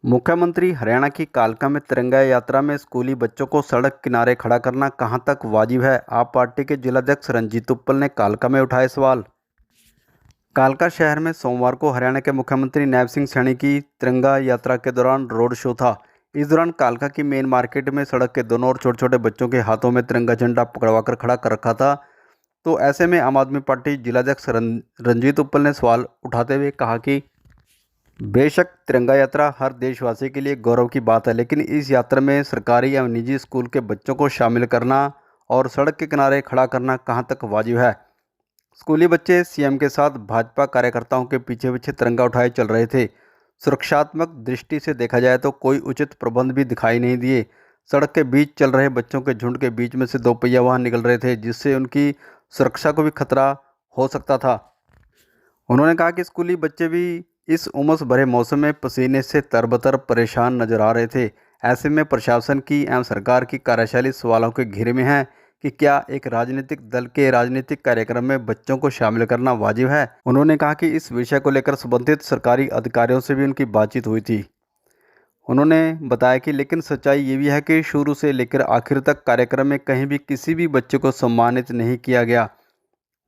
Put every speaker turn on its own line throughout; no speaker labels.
मुख्यमंत्री हरियाणा की कालका में तिरंगा यात्रा में स्कूली बच्चों को सड़क किनारे खड़ा करना कहां तक वाजिब है। आप पार्टी के जिलाध्यक्ष रंजीत उप्पल ने कालका में उठाए सवाल। कालका शहर में सोमवार को हरियाणा के मुख्यमंत्री नैब सिंह सैनी की तिरंगा यात्रा के दौरान रोड शो था। इस दौरान कालका की मेन मार्केट में सड़क के दोनों ओर छोटे छोटे बच्चों के हाथों में तिरंगा झंडा पकड़वाकर खड़ा कर रखा था। तो ऐसे में आम आदमी पार्टी जिलाध्यक्ष रंजीत उप्पल ने सवाल उठाते हुए कहा कि बेशक तिरंगा यात्रा हर देशवासी के लिए गौरव की बात है, लेकिन इस यात्रा में सरकारी या निजी स्कूल के बच्चों को शामिल करना और सड़क के किनारे खड़ा करना कहां तक वाजिब है। स्कूली बच्चे सीएम के साथ भाजपा कार्यकर्ताओं के पीछे पीछे तिरंगा उठाए चल रहे थे। सुरक्षात्मक दृष्टि से देखा जाए तो कोई उचित प्रबंध भी दिखाई नहीं दिए। सड़क के बीच चल रहे बच्चों के झुंड के बीच में से दो पहिया वाहन निकल रहे थे, जिससे उनकी सुरक्षा को भी खतरा हो सकता था। उन्होंने कहा कि स्कूली बच्चे भी इस उमस भरे मौसम में पसीने से तरबतर परेशान नजर आ रहे थे। ऐसे में प्रशासन की एवं सरकार की कार्यशैली सवालों के घेरे में है कि क्या एक राजनीतिक दल के राजनीतिक कार्यक्रम में बच्चों को शामिल करना वाजिब है। उन्होंने कहा कि इस विषय को लेकर संबंधित सरकारी अधिकारियों से भी उनकी बातचीत हुई थी। उन्होंने बताया कि लेकिन सच्चाई ये भी है कि शुरू से लेकर आखिर तक कार्यक्रम में कहीं भी किसी भी बच्चे को सम्मानित नहीं किया गया।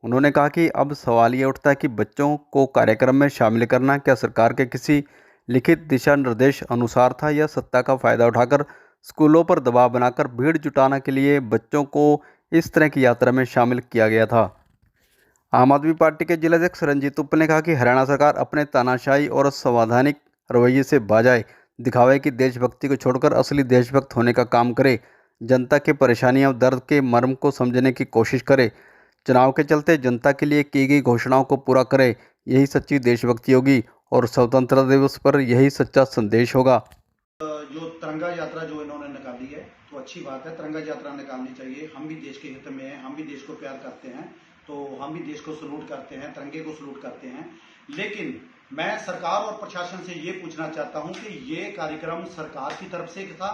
उन्होंने कहा कि अब सवाल ये उठता है कि बच्चों को कार्यक्रम में शामिल करना क्या सरकार के किसी लिखित दिशा निर्देश अनुसार था, या सत्ता का फ़ायदा उठाकर स्कूलों पर दबाव बनाकर भीड़ जुटाने के लिए बच्चों को इस तरह की यात्रा में शामिल किया गया था। आम आदमी पार्टी के जिलाध्यक्ष रंजीत उप्पल ने कहा कि हरियाणा सरकार अपने तानाशाही और संवैधानिक रवैये से बाजाए दिखावे की देशभक्ति को छोड़कर असली देशभक्त होने का काम करे, जनता की परेशानियां और दर्द के मर्म को समझने की कोशिश करे, चुनाव के चलते जनता के लिए की गई घोषणाओं को पूरा करे। यही सच्ची देशभक्ति होगी और स्वतंत्रता दिवस पर यही सच्चा संदेश होगा।
जो तिरंगा यात्रा जो इन्होंने निकाली है तो अच्छी बात है, तिरंगा यात्रा निकालनी चाहिए। हम भी देश के हित में हैं, हम भी देश को प्यार करते हैं, तो हम भी देश को सलूट करते हैं, तिरंगे को सलूट करते हैं। लेकिन मैं सरकार और प्रशासन से ये पूछना चाहता हूं कि ये कार्यक्रम सरकार की तरफ से था,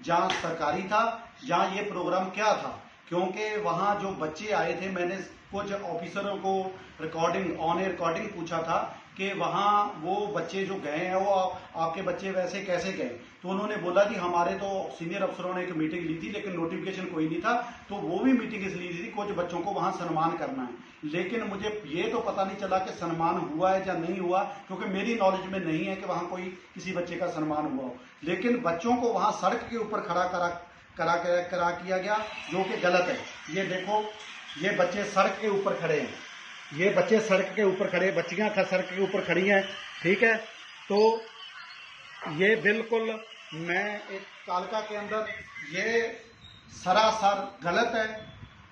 जहां सरकारी था, जहां ये प्रोग्राम क्या था? क्योंकि वहां जो बच्चे आए थे, मैंने कुछ ऑफिसरों को रिकॉर्डिंग ऑन एयर रिकॉर्डिंग पूछा था कि वहां वो बच्चे जो गए हैं वो आपके बच्चे वैसे कैसे गए, तो उन्होंने बोला कि हमारे तो सीनियर अफसरों ने एक मीटिंग ली थी लेकिन नोटिफिकेशन कोई नहीं था, तो वो भी मीटिंग इसलिए ली थी कुछ बच्चों को वहां सम्मान करना है। लेकिन मुझे ये तो पता नहीं चला कि सम्मान हुआ है या नहीं हुआ, क्योंकि मेरी नॉलेज में नहीं है कि वहां कोई किसी बच्चे का सम्मान हुआ हो। लेकिन बच्चों को वहां सड़क के ऊपर खड़ा करा किया गया, जो कि गलत है। ये देखो, ये बच्चे सड़क के ऊपर खड़े हैं, ये बच्चे सड़क के ऊपर खड़े, बच्चियां सड़क के ऊपर खड़ी हैं, ठीक है। तो ये बिल्कुल मैं एक कालका के अंदर ये सरासर गलत है।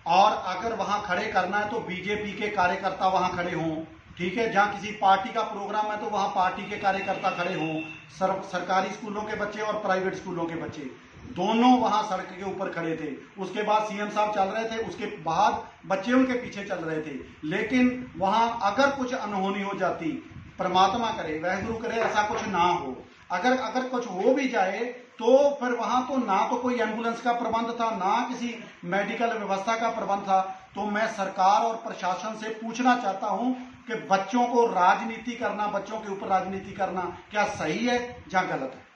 और अगर वहां खड़े करना है तो बीजेपी के कार्यकर्ता वहां खड़े हों, ठीक है। जहां किसी पार्टी का प्रोग्राम है तो वहां पार्टी के कार्यकर्ता खड़े हों। सरकारी स्कूलों के बच्चे और प्राइवेट स्कूलों के बच्चे दोनों वहां सड़क के ऊपर खड़े थे। उसके बाद सीएम साहब चल रहे थे, उसके बाद बच्चे उनके पीछे चल रहे थे। लेकिन वहां अगर कुछ अनहोनी हो जाती, परमात्मा करे, वाहिगुरु करे, ऐसा कुछ ना हो, अगर कुछ हो भी जाए तो फिर वहां तो ना तो कोई एम्बुलेंस का प्रबंध था, ना किसी मेडिकल व्यवस्था का प्रबंध था। तो मैं सरकार और प्रशासन से पूछना चाहता हूं कि बच्चों को राजनीति करना, बच्चों के ऊपर राजनीति करना क्या सही है या गलत है?